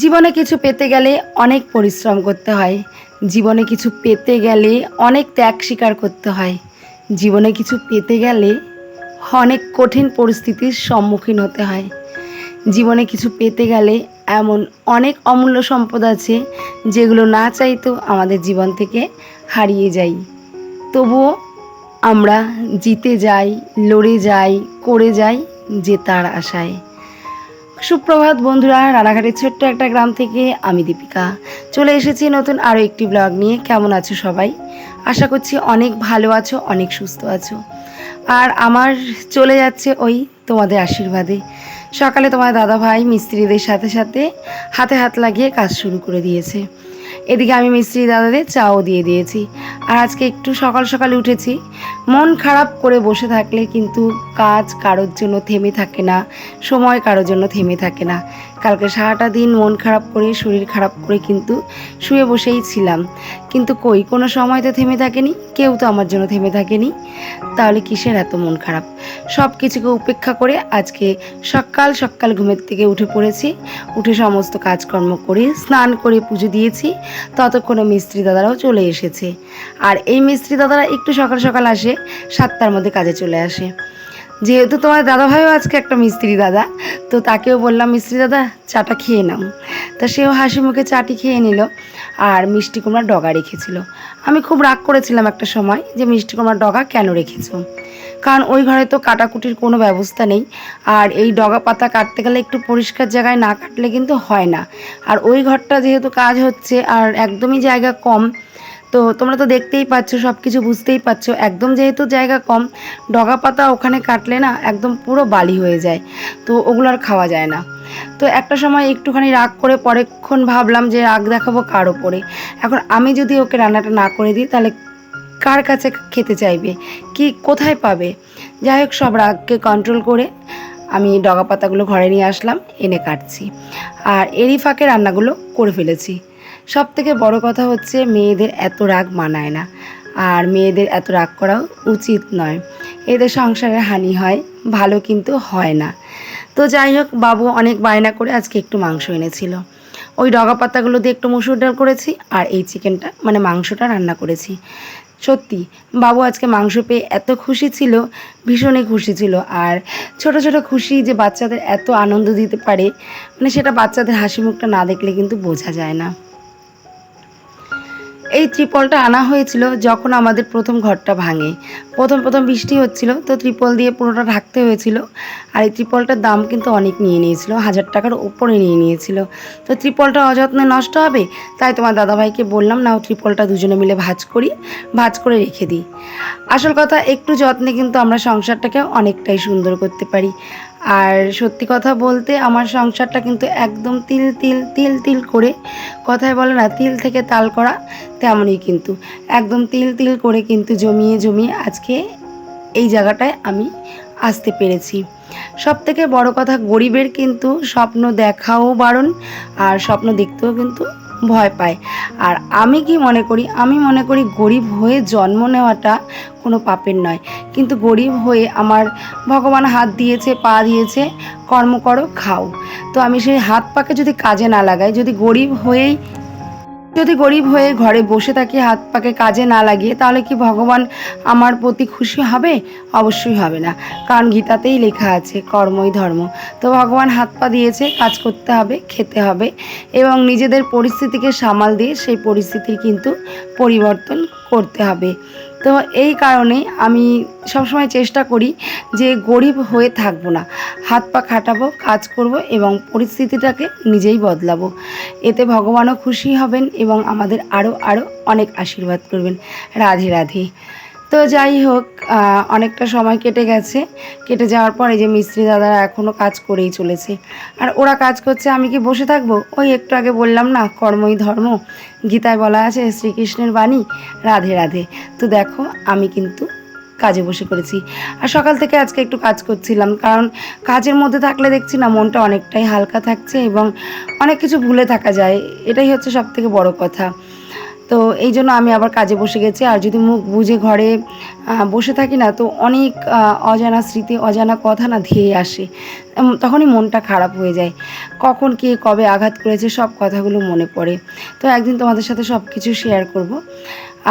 জীবনে কিছু পেতে গেলে অনেক পরিশ্রম করতে হয়। জীবনে কিছু পেতে গেলে অনেক ত্যাগ স্বীকার করতে হয়। জীবনে কিছু পেতে গেলে অনেক কঠিন পরিস্থিতির সম্মুখীন হতে হয়। জীবনে কিছু পেতে গেলে এমন অনেক অমূল্য সম্পদ আছে যেগুলো না চাইতেও আমাদের জীবন থেকে হারিয়ে যাই। তবুও আমরা জিতে যাই, লড়ে যাই, করে যাই জেতার আশায়। সুপ্রভাত বন্ধুরা, রানাঘাটের ছোট্ট একটা গ্রাম থেকে আমি দীপিকা চলে এসেছি নতুন আরও একটি ব্লগ নিয়ে। কেমন আছো সবাই? আশা করছি অনেক ভালো আছো, অনেক সুস্থ আছো। আর আমার চলে যাচ্ছে ওই তোমাদের আশীর্বাদে। সকালে তোমার দাদা ভাই মিস্ত্রিদের সাথে সাথে হাতে হাত লাগিয়ে কাজ শুরু করে দিয়েছে। এদিকে আমি মিস্ত্রি দাদাদের চাও দিয়ে দিয়েছি। আর আজকে একটু সকাল সকালে উঠেছি। মন খারাপ করে বসে থাকলে কিন্তু কাজ কারোর জন্য থেমে থাকে না, সময় কারোর জন্য থেমে থাকে না। কালকে সারাটা দিন মন খারাপ করে, শরীর খারাপ করে কিন্তু শুয়ে বসেই ছিলাম, কিন্তু কই কোনো সময় তো থেমে থাকেনি, কেউ তো আমার জন্য থেমে থাকেনি। তাহলে কিসের এত মন খারাপ? সব কিছুকে উপেক্ষা করে আজকে সকাল সকাল ঘুমের থেকে উঠে পড়েছি। উঠে সমস্ত কাজকর্ম করে স্নান করে পুজো দিয়েছি। ততক্ষণে মিস্ত্রি দাদারাও চলে এসেছে। আর এই মিস্ত্রি দাদারা একটু সকাল সকাল আসে, 7টার মধ্যে কাজে চলে আসে। যেহেতু তোমার দাদাভাইও আজকে একটা মিস্ত্রি দাদা, তো তাকেও বললাম মিস্ত্রি দাদা চাটা খেয়ে নাও। তা সেও হাসি মুখে চাটি খেয়ে নিল। আর মিষ্টি কুমড়ার ডগা রেখেছিল। আমি খুব রাগ করেছিলাম একটা সময় যে মিষ্টি কুমড়ার ডগা কেন রেখেছো, কারণ ওই ঘরে তো কাটাকুটির কোনো ব্যবস্থা নেই। আর এই ডগা পাতা কাটতে গেলে একটু পরিষ্কার জায়গায় না কাটলে কিন্তু হয় না। আর ওই ঘরটা যেহেতু কাজ হচ্ছে আর একদমই জায়গা কম, তো তোমরা তো দেখতেই পাচ্ছ, সব কিছু বুঝতেই পারছো, একদম যেহেতু জায়গা কম, ডগা পাতা ওখানে কাটলে না একদম পুরো বালি হয়ে যায়, তো ওগুলো আর খাওয়া যায় না। তো একটা সময় একটুখানি রাগ করে পরেক্ষণ ভাবলাম যে রাগ দেখাবো কার ওপরে। এখন আমি যদি ওকে রান্নাটা না করে দিই তাহলে কার কাছে খেতে চাইবে, কি কোথায় পাবে? যাই হোক, সব রাগকে কন্ট্রোল করে আমি ডগা পাতাগুলো ঘরে নিয়ে আসলাম, এনে কাটছি। আর এরই ফাঁকে রান্নাগুলো করে ফেলেছি। সব থেকে বড় কথা হচ্ছে মেয়েদের এত রাগ মানায় না, আর মেয়েদের এত রাগ করাও উচিত নয়। এদের সংসারের হানি হয়, ভালো কিন্তু হয় না। তো যাই হোক, বাবু অনেক বায়না করে আজকে একটু মাংস এনেছিল। ওই ডগা পাতাগুলো দিয়ে একটু মসুর ডাল করেছি, আর এই চিকেনটা মানে মাংসটা রান্না করেছি। সত্যি বাবু আজকে মাংস পেয়ে এত খুশি ছিল, ভীষণই খুশি ছিল। আর ছোট ছোট খুশি যে বাচ্চাদের এত আনন্দ দিতে পারে, মানে সেটা বাচ্চাদের হাসি মুখটা না দেখলে কিন্তু বোঝা যায় না। এই ত্রিপলটা আনা হয়েছিল যখন আমাদের প্রথম ঘরটা ভাঙে। প্রথম প্রথম বৃষ্টি হচ্ছিল, তো ত্রিপল দিয়ে পুরোটা ঢাকতে হয়েছিল। আর এই ত্রিপলটার দাম কিন্তু অনেক নিয়ে নিয়েছিল, 1000 টাকার ওপরে নিয়ে নিয়েছিল। তো ত্রিপলটা অযত্নে নষ্ট হবে, তাই তোমার দাদাভাইকে বললাম না, ত্রিপলটা দুজনে মিলে ভাঁজ করে রেখে দিই। আসল কথা, একটু যত্নে কিন্তু আমরা সংসারটাকে অনেকটাই সুন্দর করতে পারি। আর সত্যি কথা বলতে আমার সংসারটা কিন্তু একদম তিল তিল তিল তিল করে, কথায় বলে না তিল থেকে তাল করা, তেমনই কিন্তু একদম তিল তিল করে কিন্তু জমিয়ে জমিয়ে আজকে এই জায়গাটায় আমি আসতে পেরেছি। সব থেকে বড় কথা, গরিবের কিন্তু স্বপ্ন দেখাও বারণ, আর স্বপ্ন দেখতেও কিন্তু ভয় পায়। আর আমি কি মনে করি, আমি মনে করি গরিব হয়ে জন্ম নেওয়াটা কোনো পাপের নয়, কিন্তু গরিব হয়ে আমার ভগবান হাত দিয়েছে, পা দিয়েছে, কর্ম করো খাও। তো আমি সেই হাত পাকে যদি কাজে না লাগাই, যদি গরিব হয়ে ঘরে বসে থাকি হাত পাকে কাজে না লাগিয়ে, তাহলে কি ভগবান আমার প্রতি খুশি হবে? অবশ্যই হবে না, কারণ গীতাতেই লেখা আছে কর্মই ধর্ম। তো ভগবান হাত পা দিয়েছে, কাজ করতে হবে, খেতে হবে, এবং নিজেদের পরিস্থিতিকে সামাল দিয়ে সেই পরিস্থিতির কিন্তু পরিবর্তন করতে হবে। তো এই কারণে আমি সবসময় চেষ্টা করি যে গরিব হয়ে থাকবো না, হাত পা খাটাবো, কাজ করব এবং পরিস্থিতিটাকে নিজেই বদলাবো। এতে ভগবানও খুশি হবেন এবং আমাদের আরও আরও অনেক আশীর্বাদ করবেন। রাধে রাধে। তো যাই হোক, অনেকটা সময় কেটে গেছে। কেটে যাওয়ার পরে যে মিস্ত্রি দাদারা এখনও কাজ করেই চলেছে। আর ওরা কাজ করছে, আমি কি বসে থাকবো? ওই একটু আগে বললাম না, কর্মই ধর্ম, গীতায় বলা আছে, শ্রীকৃষ্ণের বাণী, রাধে রাধে। তো দেখো, আমি কিন্তু কাজে বসে পড়েছি। আর সকাল থেকে আজকে একটু কাজ করছিলাম, কারণ কাজের মধ্যে থাকলে দেখছি না মনটা অনেকটাই হালকা থাকছে এবং অনেক কিছু ভুলে থাকা যায়। এটাই হচ্ছে সব থেকে বড় কথা। তো এই জন্য আমি আবার কাজে বসে গেছি। আর যদি মুখ বুজে ঘরে বসে থাকি না, তো অনেক অজানা স্মৃতি, অজানা কথা না ধেয়ে আসে। তখনই মনটা খারাপ হয়ে যায়। কখন কে কবে আঘাত করেছে সব কথাগুলো মনে পড়ে। তো একদিন তোমাদের সাথে সব কিছু শেয়ার করব।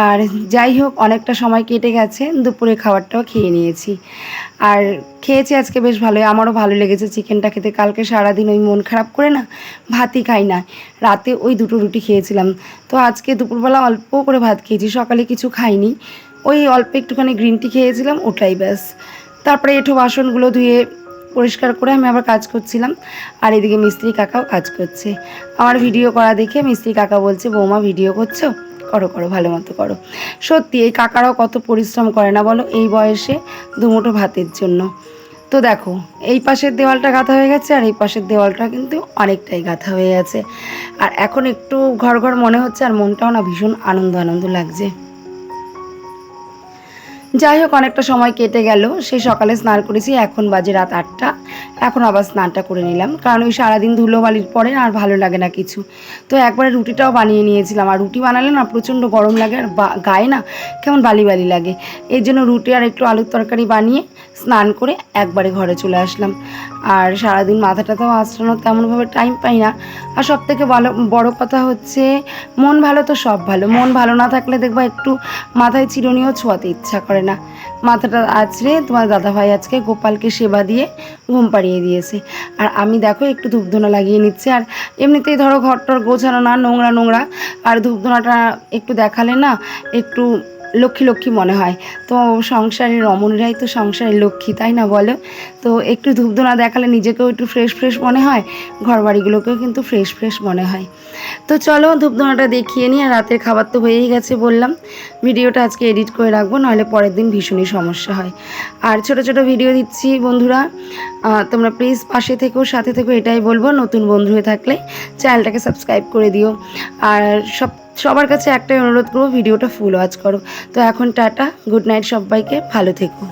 আর যাই হোক, অনেকটা সময় কেটে গেছে, দুপুরে খাবারটাও খেয়ে নিয়েছি। আর খেয়েছি আজকে বেশ ভালোই, আমারও ভালো লেগেছে চিকেনটা খেতে। কালকে সারাদিন ওই মন খারাপ করে না ভাতই খাই না, রাতে ওই 2টো রুটি খেয়েছিলাম। তো আজকে দুপুরবেলা অল্প করে ভাত খেয়েছি, সকালে কিছু খাইনি, ওই অল্প একটুখানি গ্রিন টি খেয়েছিলাম, ওটাই ব্যাস। তারপরে এঁঠো বাসনগুলো ধুয়ে পরিষ্কার করে আমি আবার কাজ করছিলাম। আর এদিকে মিস্ত্রি কাকাও কাজ করছে। আমার ভিডিও করা দেখে মিস্ত্রি কাকা বলছে, বৌমা ভিডিও করছো, করো করো, ভালো মতো করো। সত্যি এই কাকারাও কত পরিশ্রম করে না বলো এই বয়সে দুমুঠো ভাতের জন্য। তো দেখো, এই পাশের দেওয়ালটা গাঁথা হয়ে গেছে, আর এই পাশের দেওয়ালটা কিন্তু অনেকটাই গাঁথা হয়ে গেছে। আর এখন একটু ঘর ঘর মনে হচ্ছে, আর মনটাও না ভীষণ আনন্দ আনন্দ লাগছে। যাই হোক, অনেকটা সময় কেটে গেল। সেই সকালে স্নান করেছি, এখন বাজে রাত 8টা। এখন আবার স্নানটা করে নিলাম, কারণ ওই সারাদিন ধুলোবালির পরে আর ভালো লাগে না কিছু। তো একবারে রুটিটাও বানিয়ে নিয়েছিলাম। আর রুটি বানালে না প্রচণ্ড গরম লাগে, আর গায়ে না কেমন বালি বালি লাগে। এর জন্য রুটি আর একটু আলুর তরকারি বানিয়ে স্নান করে একবারে ঘরে চলে আসলাম। আর সারাদিন মাথাটাতেও আঁচড়ানোর তেমনভাবে টাইম পাই না। আর সবথেকে বড় কথা হচ্ছে, মন ভালো তো সব ভালো। মন ভালো না থাকলে দেখবা একটু মাথায় চিরুনিও ছোঁয়াতে ইচ্ছা করে না। মাথাটা আঁচড়ে তোমার দাদাভাই আজকে গোপালকে সেবা দিয়ে ঘুম পাড়িয়ে দিয়েছে। আর আমি দেখো একটু ধূপধুনা লাগিয়ে নিচ্ছি। আর এমনিতেই ধরো ঘরটর গোছানো না, নোংরা নোংরা, আর ধূপধুনাটা একটু দেখালে না একটু লক্ষ্মী লক্ষ্মী মনে হয়। তো সংসারের রমণীরাই তো সংসারের লক্ষ্মী, তাই না বলো? তো একটু ধূপধুনা দেখালে নিজেকেও একটু ফ্রেশ ফ্রেশ মনে হয়, ঘর বাড়িগুলোকেও কিন্তু ফ্রেশ ফ্রেশ মনে হয়। তো চলো ধূপধুনাটা দেখিয়ে নিই। আর রাতের খাবার তো হয়েই গেছে বললাম। ভিডিওটা আজকে এডিট করে রাখবো, নাহলে পরের দিন ভীষণই সমস্যা হয়। আর ছোট ছোট ভিডিও দিচ্ছি বন্ধুরা, তোমরা প্লিজ পাশে থেকো, সাথে থেকো, এটাই বলবো। নতুন বন্ধু হয়ে থাকলে চ্যানেলটাকে সাবস্ক্রাইব করে দিও। আর সবার কাছে একটাই অনুরোধ করবো, ভিডিওটা ফুল ওয়াচ করো। তো এখন টাটা, গুড নাইট সবাইকে, ভালো থেকো।